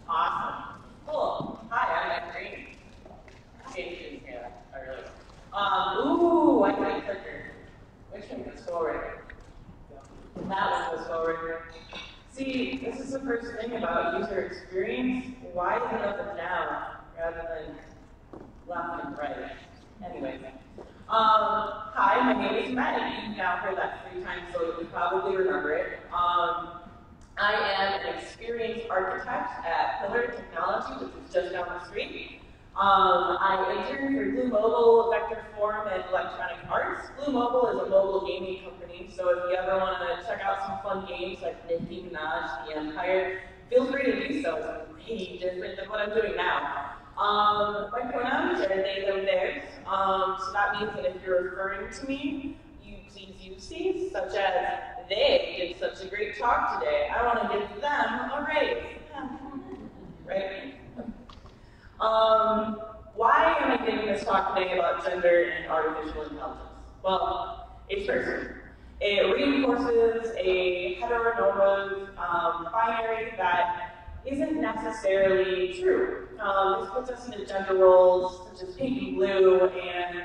Awesome. Cool. Hi, I'm Green. Yeah, I really. Ooh, I like clicker. Which one goes forward? That one goes forward. See, this is the first thing about user experience. Why is it up and down rather than left and right? Anyway. Hi, my name is Maddie. You've now heard that 3 times, so you probably remember it. I am an experienced architect at Pillar Technology, which is just down the street. I interned for Blue Mobile, Vector Form, and Electronic Arts. Blue Mobile is a mobile gaming company, so if you ever want to check out some fun games like Nicki Minaj, The Empire, feel free to do so. It's way different than what I'm doing now. My pronouns are they, them, theirs. So that means that if you're referring to me, you please use these, such as, they did such a great talk today. I want to give them a raise. Right? Why am I giving this talk today about gender and artificial intelligence? Well, it's personal. It reinforces a heteronormative binary that isn't necessarily true. This puts us into gender roles such as pink and blue and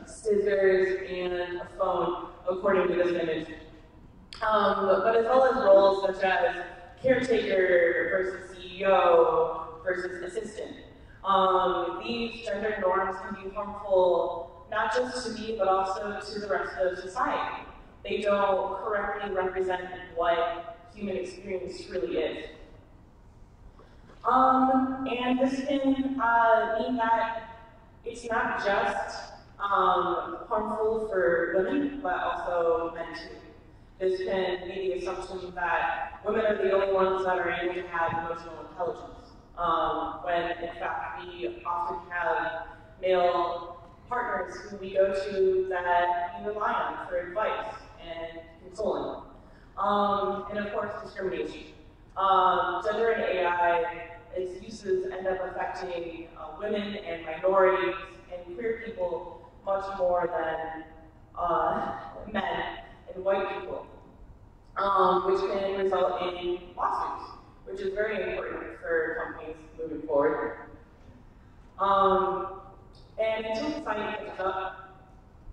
scissors and a phone, according to this image. But as well as roles such as caretaker versus CEO versus assistant. These gender norms can be harmful not just to me, but also to the rest of society. They don't correctly represent what human experience truly is. And this can mean that it's not just harmful for women, but also men too. This can be the assumption that women are the only ones that are able to have emotional intelligence, when in fact we often have male partners who we go to that we rely on for advice and consoling. And of course, discrimination. Gender and AI, its uses end up affecting women and minorities and queer people much more than men and white people, which can result in lawsuits, which is very important for companies moving forward. And until society catches up,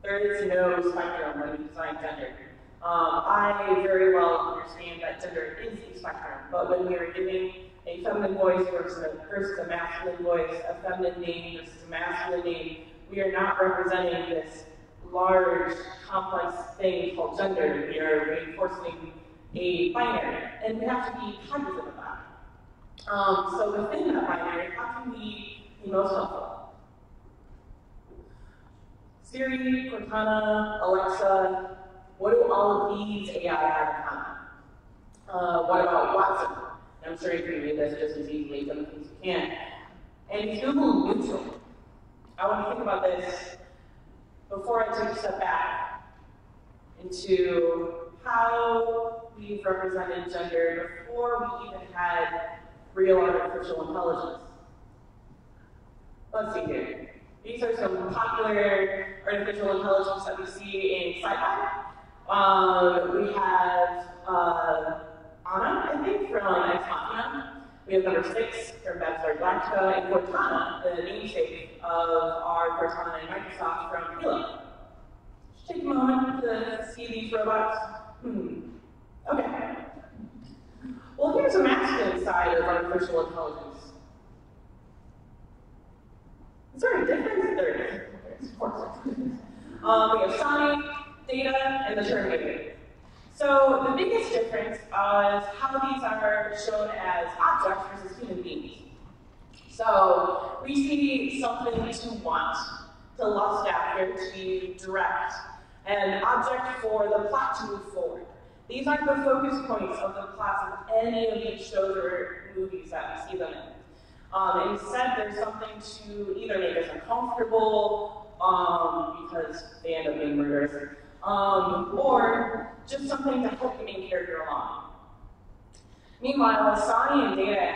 there is no spectrum when we design gender. I very well understand that gender is a spectrum, but when we are giving a feminine voice versus a masculine voice, a feminine name versus a masculine name, we are not representing this large, complex thing called gender. We are reinforcing a binary, and we have to be cognizant of that. So within that binary, how can we be most helpful? Siri, Cortana, Alexa, what do all of these AI have in common? What about Watson? I'm sure you can read this just as easily as you can. And it's Google neutral. I want to think about this before I take a step back into how we've represented gender before we even had real artificial intelligence. Let's see here. These are some popular artificial intelligence that we see in sci-fi. We have Anna, I think, from Ex Machina. We have number 6 from Battlestar Galactica, and Cortana, the namesake of our Cortana in Microsoft from Halo. Just take a moment to see these robots. Okay. Well, here's a masculine side of artificial intelligence. Is there a difference? There is. Of course there's a difference. We have Sonic, Data, and the Terminator. So the biggest difference is how these are shown as objects versus human beings. So we see something to want, to lust after, to direct, an object for the plot to move forward. These aren't the focus points of the plots of any of these shows or movies that we see them in. Instead, there's something to either make us uncomfortable, because they end up being murderers, or just something to help the main character along. Meanwhile, Sonny and Data,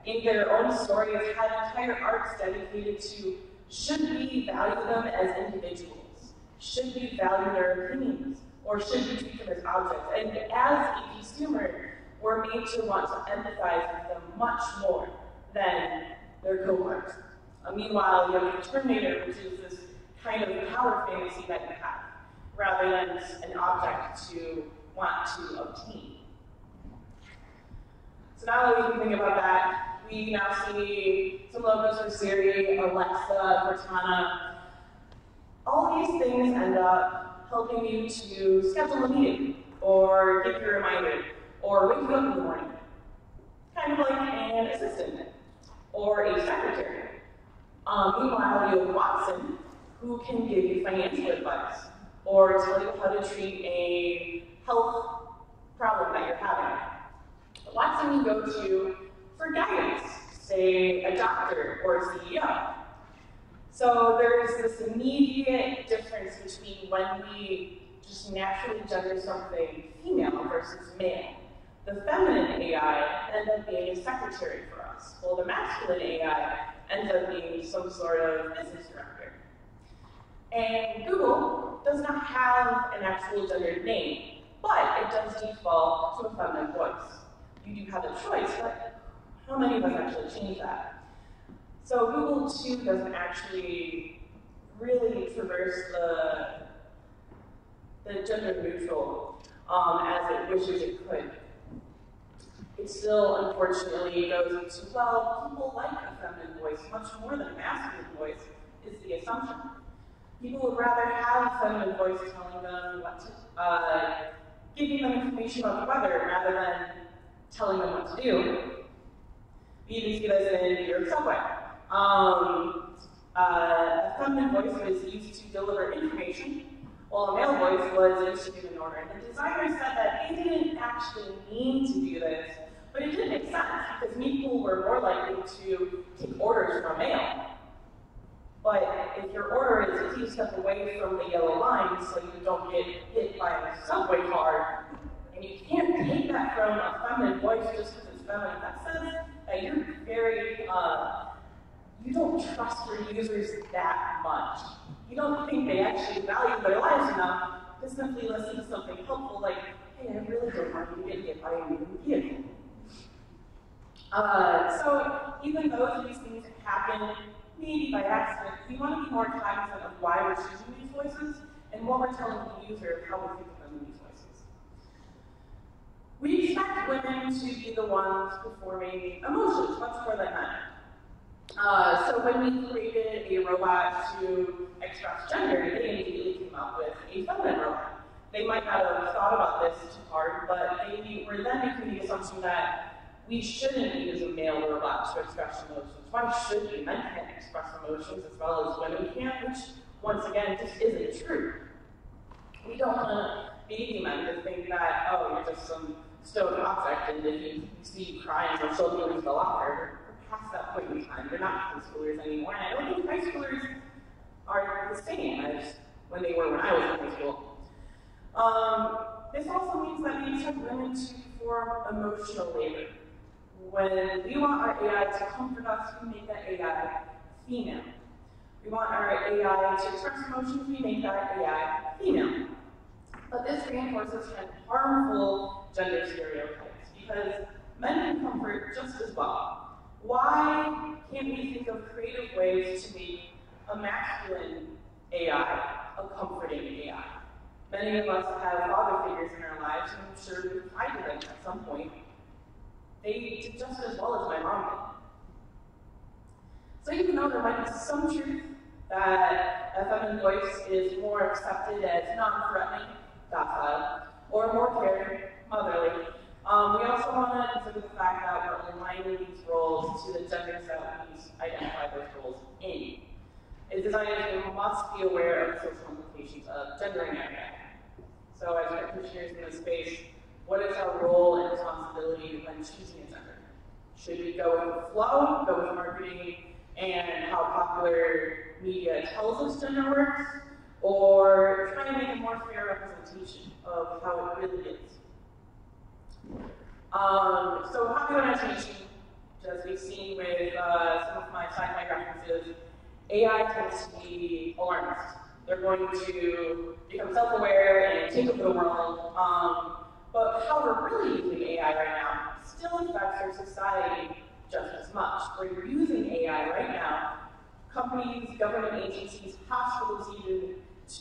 in their own stories, had entire arcs dedicated to should we value them as individuals? Should we value their opinions? or should we treat them as objects? And as a consumer, we're made to want to empathize with them much more than their cohorts. Meanwhile, you have the Terminator, which is this kind of power fantasy that you have, rather than an object to want to obtain. So now that we can think about that, we now see some logos for Siri, Alexa, Cortana. All these things end up helping you to schedule a meeting, or give you a reminder, or wake you up in the morning. Kind of like an assistant, or a secretary. Meanwhile, you have Watson, who can give you financial advice, or tell you how to treat a health problem that you're having. Watson you go to for guidance, say a doctor or a CEO. So there's this immediate difference between when we just naturally gender something female versus male. The feminine AI ends up being a secretary for us, while the masculine AI ends up being some sort of business director. And Google does not have an actual gendered name, but it does default to a feminine voice. You do have a choice, but how many of us actually change that? So Google, too, doesn't actually really traverse the gender neutral as it wishes it could. It still, unfortunately, goes into, well, people like a feminine voice much more than a masculine voice, is the assumption. People would rather have a feminine voice telling them what to, giving them information about the weather rather than telling them what to do. You even see this in New York subway. A feminine voice was used to deliver information, while a male voice was used to give an order. And the designer said that they didn't actually mean to do this, but it did make sense, because people were more likely to take orders from a male. But if your order is a few steps away from the yellow line so you don't get hit by a subway car, and you can't take that from a feminine voice just because it's feminine, that says that you're very, you don't trust your users that much. You don't think they actually value their lives enough to simply listen to something helpful like, hey, I really don't want you to get hit by a moving vehicle. So even though these things happen maybe by accident, we want to be more cognizant of why we're choosing these voices and what we're telling the user how we think of them in these voices. We expect women to be the ones performing emotions much more than men. So when we created a robot to express gender, they immediately came up with a feminine robot. They might not have thought about this too hard, but they were then making the assumption that we shouldn't use a male robot to express emotions. Why should we? Men can't express emotions as well as women can, which, once again, just isn't true. We don't want baby men to think that, oh, you're just some stone object, and if you see you crying, you'll show you into the locker. We're past that point in time. They're not high schoolers anymore, and I don't think high schoolers are the same as when they were when I was in high school. This also means that we expect women to perform emotional labor. When we want our AI to comfort us, we make that AI female. We want our AI to express emotions, we make that AI female. But this reinforces harmful gender stereotypes, because men can comfort just as well. Why can't we think of creative ways to make a masculine AI a comforting AI? Many of us have father figures in our lives, and I'm sure we've tried to them at some point. They did just as well as my mom did. So even though there might be some truth that a feminine voice is more accepted as non-threatening, docile, or more caring, motherly, we also want to consider the fact that we're aligning these roles to the genders that we identify those roles in. A designer must be aware of the social implications of gendering AI. So as practitioners in this space, what is our role and responsibility when choosing a gender? Should we go with the flow, go with marketing and how popular media tells us gender works, or try to make a more fair representation of how it really is? So popular imagination, as we've seen with some of my sci-fi references, AI tends to be alarmist. They're going to become self-aware and take over the world. But how we're really using AI right now still affects our society just as much. We're using AI right now, companies, government agencies, hospitals even,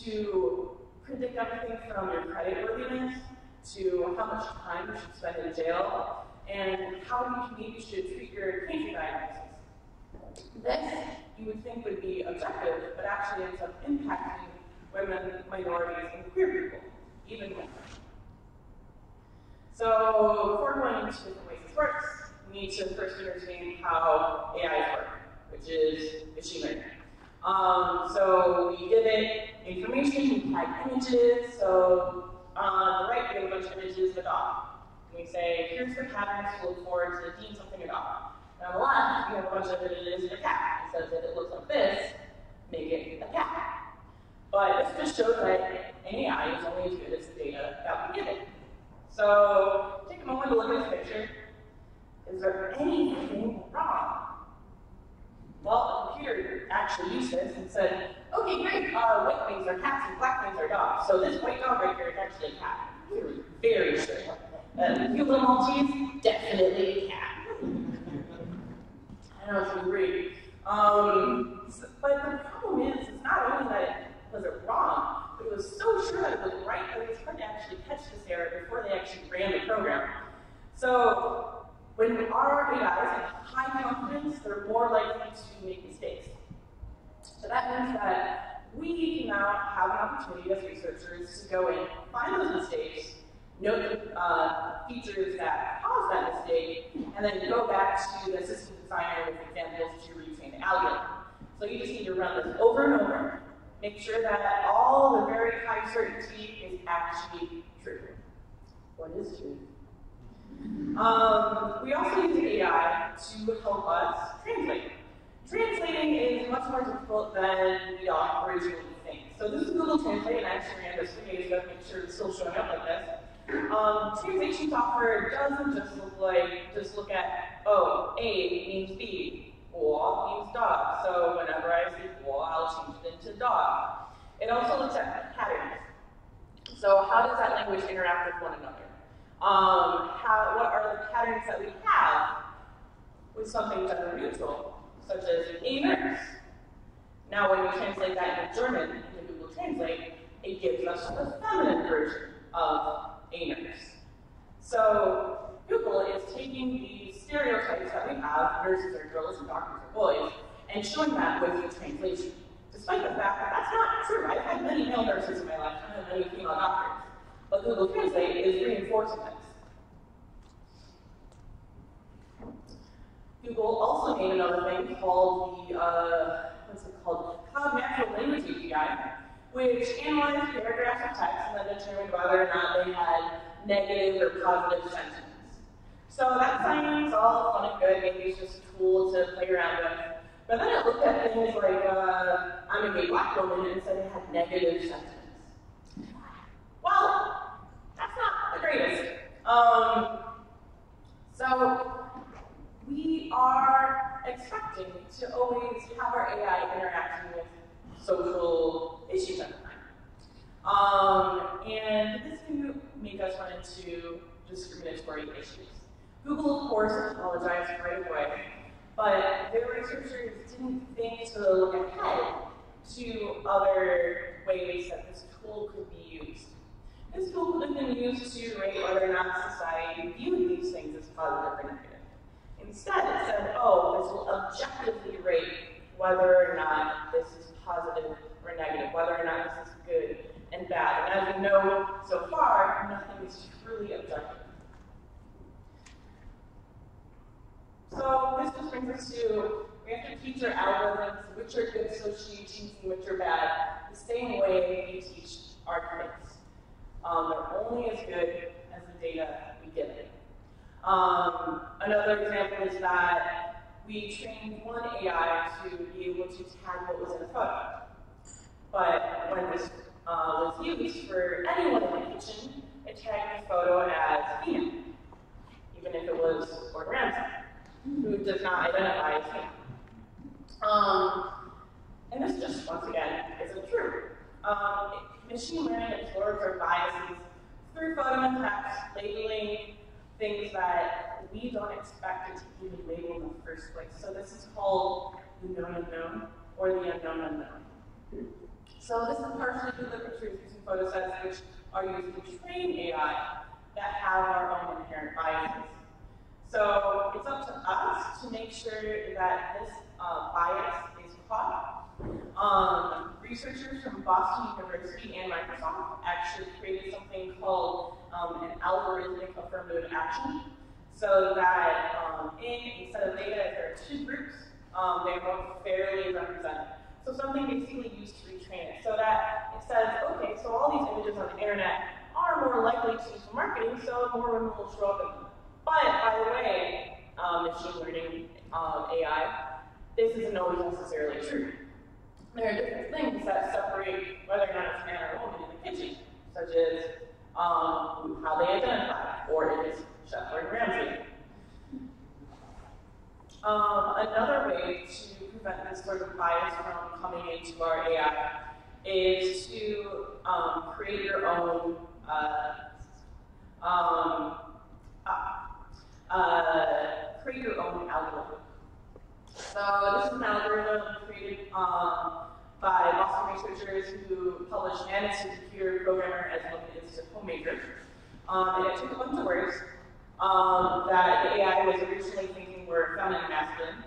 to predict everything from your creditworthiness to how much time you should spend in jail and how you maybe should treat your cancer diagnosis. This, you would think, would be objective, but actually ends up impacting women, minorities, and queer people, even more. So before going into different ways this works, we need to first understand how AIs work, which is machine learning. So we give it information, we tag images. So on the right, we have a bunch of images of a dog. And we say, here's the patterns to look for to deem something a dog. And on the left, we have a bunch of images of a cat. It says if it looks like this, make it a cat. But this just shows that AI is only as good as the data that we give it. So take a moment to look at this picture. Is there anything wrong? Well, the computer actually used this and said, okay, great, white things are cats and black things are dogs. So this white dog right here is actually a cat. We were very sure. Cute little Maltese, definitely a cat. I don't know if you agree. But the problem is not only that was it wrong, but it was so sure that it was right that it was hard to actually catch this error before they actually ran the program. So when our AIs have high confidence, they're more likely to make mistakes. So that means that we can now have an opportunity as researchers to go in, find those mistakes, note the features that cause that mistake, and then go back to the system designer with examples to retrain the algorithm. So you just need to run this over and over, make sure that all the very high certainty is actually true. What is true? We also use AI to help us translate. Translating is much more difficult than we originally think. So this is Google Translate, and I actually ran this 2 days ago to make sure it's still showing up like this. Translation software doesn't just look at, oh, A means B, or means dog. So whenever I see boar, I'll change it into dog. It also looks at patterns. So how does that language interact with one another? What are the patterns that we have with something gender neutral, such as a nurse? Now, when we translate that into German, into Google Translate, it gives us the feminine version of a nurse. So Google is taking these stereotypes that we have, nurses are girls and doctors are boys, and showing that with the translation. Despite the fact that that's not true. I've had many male nurses in my life, and many female doctors. But Google Translate is reinforcing this. Google also made another thing called the, Cloud Natural Language API, which analyzed paragraphs of text and then determined whether or not they had negative or positive sentiments. So that sounds all fun and good, maybe it's just a tool to play around with. But then it looked at things like, I'm a gay black woman, and said it had negative sentiments. Well, that's not the greatest. So we are expecting to always have our AI interacting with social issues at the time. And this can make us run into discriminatory issues. Google, of course, apologized right away, but their researchers didn't think to look ahead to other ways that this tool could be used. This tool could have been used to rate whether or not society viewed these things as positive or negative. Instead, it said, oh, this will objectively rate whether or not this is positive or negative, whether or not this is good and bad. And as we know so far, nothing is truly objective. So this just brings us to, we have to teach our algorithms which are good associations and which are bad, the same way we teach our kids. They're only as good as the data we give them. Another example is that we trained one AI to be able to tag what was in a photo. But when this was used for anyone in the kitchen, it tagged the photo as female, even if it was Gordon Ramsay, who does not identify as female. And this just, once again, isn't true. Machine learning absorbs our biases through photo and text, labeling things that we don't expect it to even label in the first place. So this is called the known unknown, or the unknown unknown. So this is partially due to the pictures using photo sets which are used to train AI that have our own inherent biases. So it's up to us to make sure that this bias is caught. Researchers from Boston University and Microsoft actually created something called an algorithmic affirmative action, so that in a set of data, if there are two groups, they're both fairly represented. So something basically used to retrain it, so that it says, okay, so all these images on the internet are more likely to use for marketing, so more women will show up in them. But by the way, machine learning AI, this isn't always necessarily true. There are different things that separate whether or not it's a man or a woman in the kitchen, such as how they identify, or if it's Chef Gordon Ramsay. Another way to prevent this sort of bias from coming into our AI is to create your own algorithm. So this is an algorithm created by Boston researchers who published Man is a Computer Programmer as Woman is a Homemaker. And it took a bunch of words that the AI was originally thinking were feminine and masculine,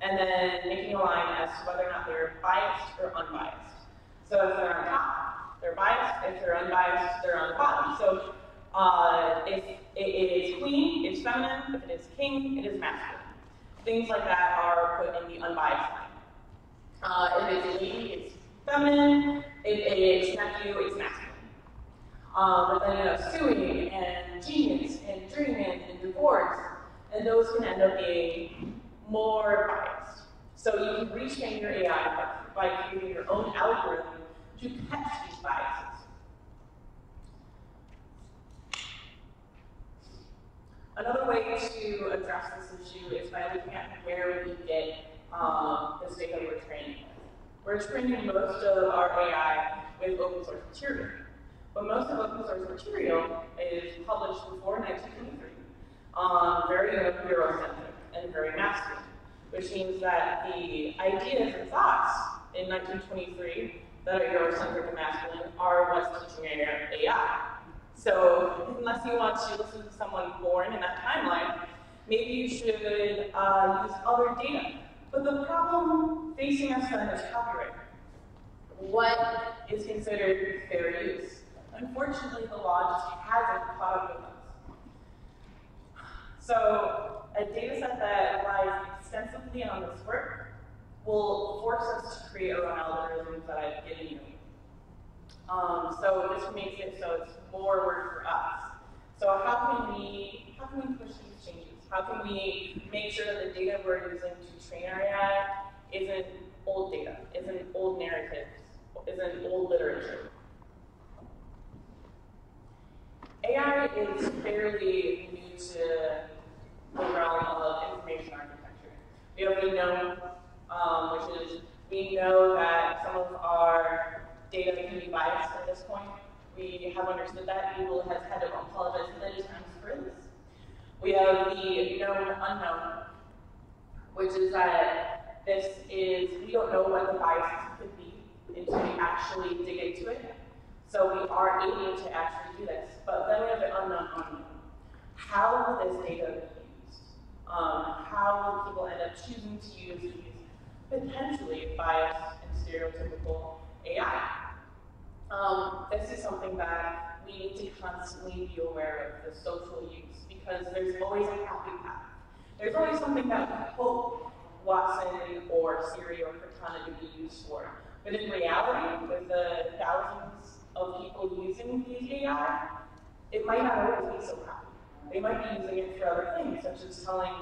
and then making a line as to whether or not they're biased or unbiased. So if they're on top, they're biased. If they're unbiased, they're on the bottom. So if it is queen, it's feminine. If it is king, it is masculine. Things like that are put in the unbiased line. If it's lady, it's feminine. If it's nephew, it's masculine. But then you have suing and genius and dreaming and divorce, and those can end up being more biased. So you can retrain your AI by creating your own algorithm to catch these biases. Another way to address this issue is by looking at where we get this data we're training with. We're training most of our AI with open source material. But most of open source material is published before 1923, very Eurocentric and very masculine, which means that the ideas and thoughts in 1923 that are Eurocentric and masculine are what's teaching AI. So unless you want to listen to someone born in that timeline, maybe you should use other data. But the problem facing us then is copyright. What is considered fair use? Unfortunately, the law just hasn't caught up with us. So a data set that relies extensively on this work will force us to create our own algorithms that I've given you. So this makes it so it's more work for us. So how can we push these changes? How can we make sure that the data we're using to train our AI isn't old data, isn't old narratives, isn't old literature? AI is fairly new to the realm of information architecture. We already know, which is we know that some of our data can be biased at this point. We have understood that. Google has had to apologize many times for this. We have the known unknown, which is that we don't know what the biases could be until we actually dig into it. So we are able to actually do this. But then we have the unknown unknown. How will this data be used? How will people end up choosing to use these potentially biased and stereotypical AI? This is something that we need to constantly be aware of, the social use, because there's always a happy path. There's always something that we hope Watson or Siri or Cortana to be used for. But in reality, with the thousands of people using these AI, it might not always be so happy. They might be using it for other things, such as telling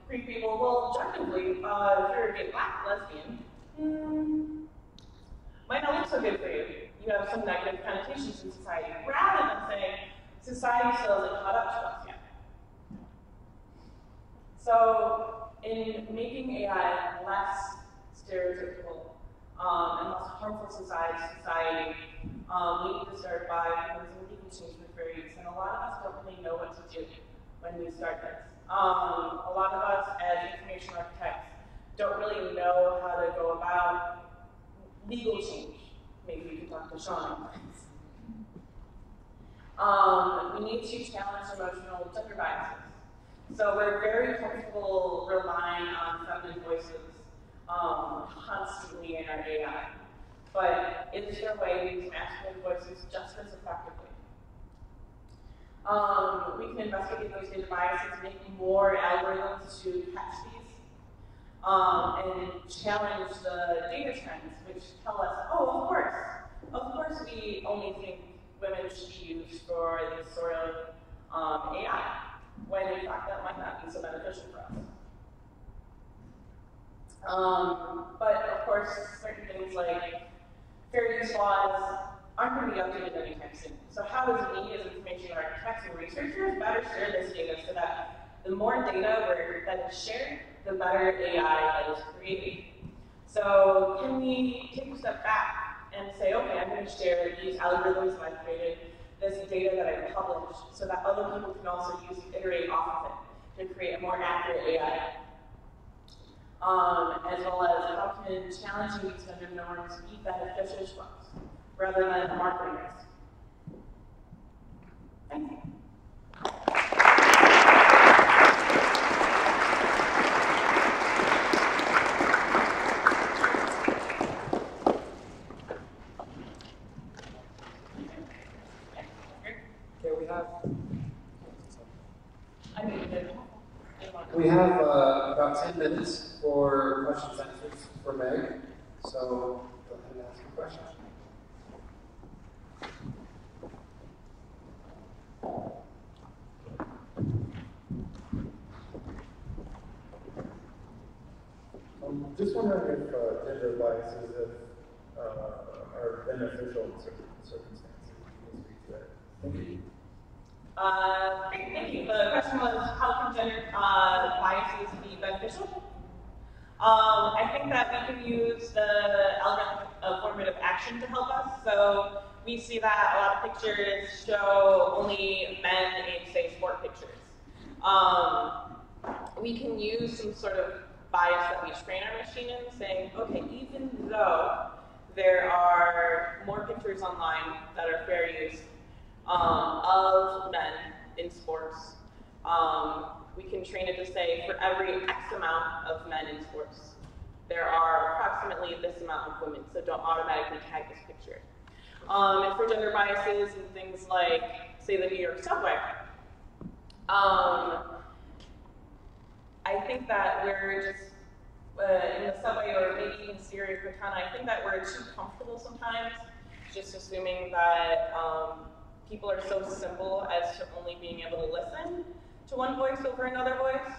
free people, well, objectively, if you're a gay black lesbian, might not look so good for you. You have some negative connotations in society, rather than saying, society still hasn't caught up to us yet. So, in making AI less stereotypical and less harmful society, we need to start by proposing legal change for fair use. And a lot of us don't really know what to do when we start this. A lot of us as information architects don't really know how to go about legal change. Maybe we could talk to Sean. We need to challenge emotional gender biases. So we're very comfortable relying on feminine voices constantly in our AI. But is there a way to use masculine voices just as effectively? We can investigate those data biases, make more algorithms to catch these, and challenge the data trends, which tell us, oh, of course we only think women should be used for this sort of AI, when in fact that might not be so beneficial for us. But of course, certain things like fair use laws aren't going to be updated anytime soon. So how does we as information architects and researchers better share this data so that the more data that is shared, the better AI is created? So can we take a step back and say, okay, I'm going to share these algorithms that I've created, this data that I've published, so that other people can also use and iterate off of it to create a more accurate AI. As well as how can challenging these gender norms be beneficial to us rather than a marketing risk. Thank you. We have about 10 minutes for questions and answers for Meg, so go ahead and ask your question. I'm just wondering if gender biases are beneficial in certain circumstances. Thank you. Thank you. The question was, how can gender biases be beneficial? I think that we can use the algorithmic formative action to help us. So we see that a lot of pictures show only men in, say, sport pictures. We can use some sort of bias that we train our machine in, saying, okay, even though there are more pictures online that are fair use of men in sports, we can train it to say, for every X amount of men in sports, there are approximately this amount of women, so don't automatically tag this picture. And for gender biases and things like, say, the New York subway, I think that we're just, in the subway or maybe even Syria or Cortana, I think that we're too comfortable sometimes, just assuming that people are so simple as to only being able to listen to one voice over another voice.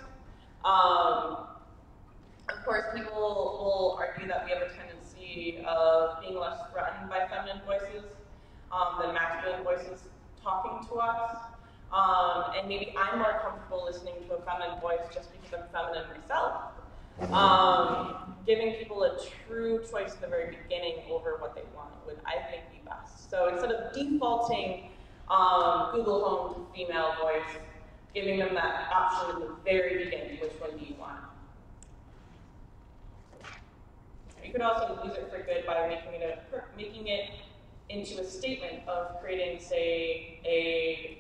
Of course, people will argue that we have a tendency of being less threatened by feminine voices than masculine voices talking to us. And maybe I'm more comfortable listening to a feminine voice just because I'm feminine myself. Giving people a true choice at the very beginning over what they want would, I think, be best. So instead of defaulting Google Home to female voice, giving them that option at the very beginning, which one do you want? You could also use it for good by making it into a statement of creating, say, a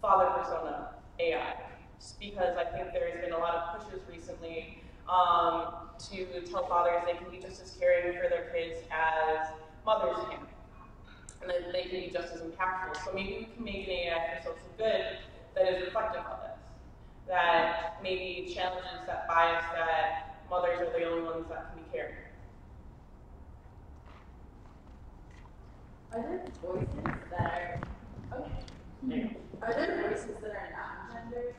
father persona AI. Just because I think there's been a lot of pushes recently to tell fathers they can be just as caring for their kids as mothers can. And that they can be just as impactful. So maybe we can make an AI for social good that is reflective of this. That maybe challenges that bias that mothers are the only ones that can be caring. Are there voices that are, okay. Are there voices that are not gendered?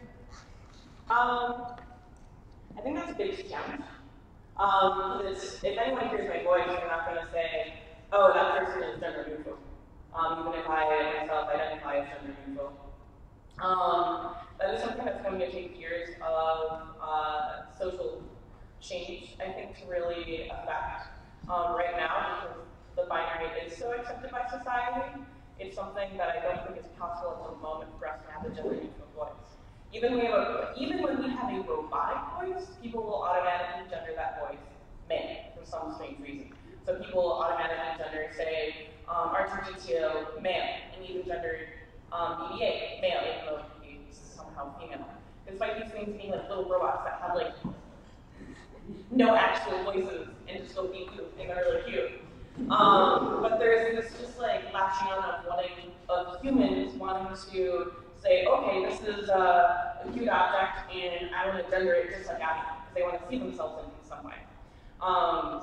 I think that's a big challenge. If anyone hears my voice, they're not going to say, oh, that person is gender neutral. Even if I myself identify as gender neutral. That is something that's going to take years of social change, I think, to really affect. Right now, because non-binary is so accepted by society, it's something that I don't think is possible at the moment for us to have a gender-neutral voice. Even when we have a robotic voice, people will automatically gender that voice male for some strange reason. So people will automatically gender, say, R2D2 male, and even gender BB-8 male, even though he's somehow female. Despite these things being like little robots that have like no actual voices and just go beep boop and they're really cute. But there's this just like latching on of humans wanting to say, okay, this is a cute object and I want to gender it just like Abby, because they want to see themselves in some way.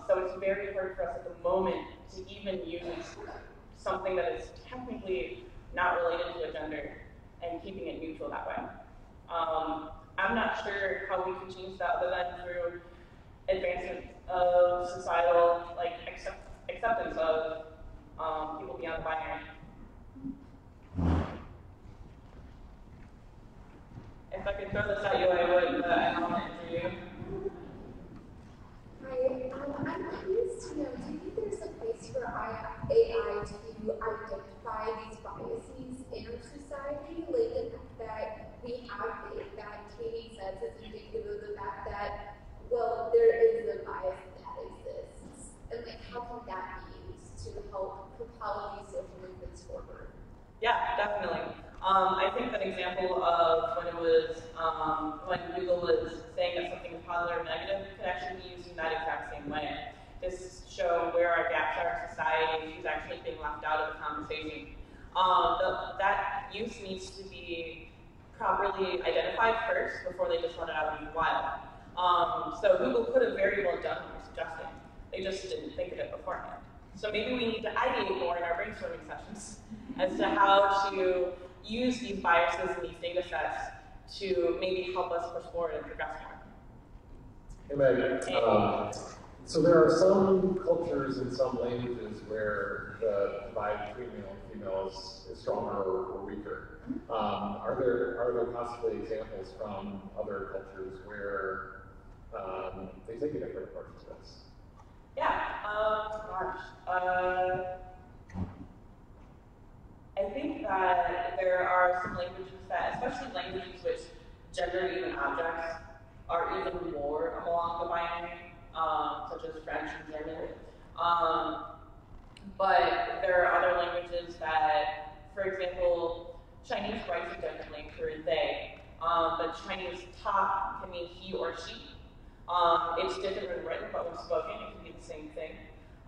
So it's very hard for us at the moment to even use something that is technically not related to a gender and keeping it neutral that way. I'm not sure how we can change that other than through advancement of societal acceptance of people beyond the binary. If I could throw this at you, I would, but I don't want to answer you. Hi, I'm curious to know, do you think there's a place for AI to identify these biases in our society? Like the fact that we have it, that Katie says is indicative of the fact that, well, there is a bias that exists. And like, how can that be used to help propel these social movements forward? Yeah, definitely. I think an example of when it was, when Google was saying that something is positive or negative could actually be used in that exact same way. Just show where our gaps are in society, who's actually being left out of the conversation. That use needs to be properly identified first before they just let it out in the wild. So Google could have very well done what you're suggesting. They just didn't think of it beforehand. So maybe we need to ideate more in our brainstorming sessions as to how to use these biases and these data sets to maybe help us push forward and progress more. Hey, Meg. So there are some cultures and some languages where the divide between male and female is stronger or weaker. Are there possibly examples from other cultures where they take a different approach to this? Yeah, I think that there are some languages that, especially languages which gender even objects are even more along the binary, such as French and German. But there are other languages that, for example, Chinese writes it differently for they, but Chinese ta can mean he or she. It's different when written, but when spoken, it can be the same thing.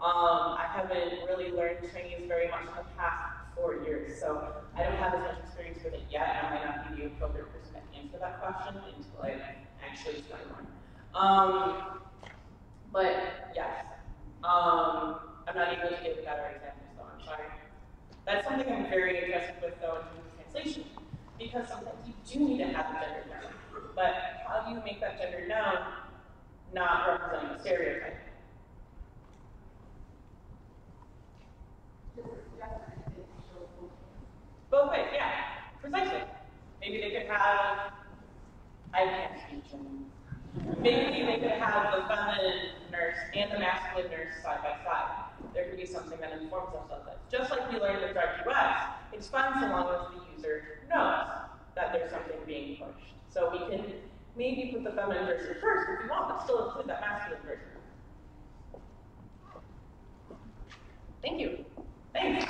I haven't really learned Chinese very much in the past 4 years, so I don't have as much experience with it yet, and I might not be the appropriate person to answer that question until I actually study more. But yes, I'm not able to give a better example, so I'm sorry. That's something I'm very interested with, though, in terms of translation, because sometimes you do need to have the gender known. But how do you make that gender known, not representing a stereotype? Both ways, yeah, precisely. Maybe they could have, I can't speak German. Maybe they could have the feminine nurse and the masculine nurse side by side. There could be something that informs us of that. Just like we learned with Dark UX, it's fine so long as the user knows that there's something being pushed. So we can maybe put the feminine version first if we want, but still include that masculine version. Thank you. Thanks.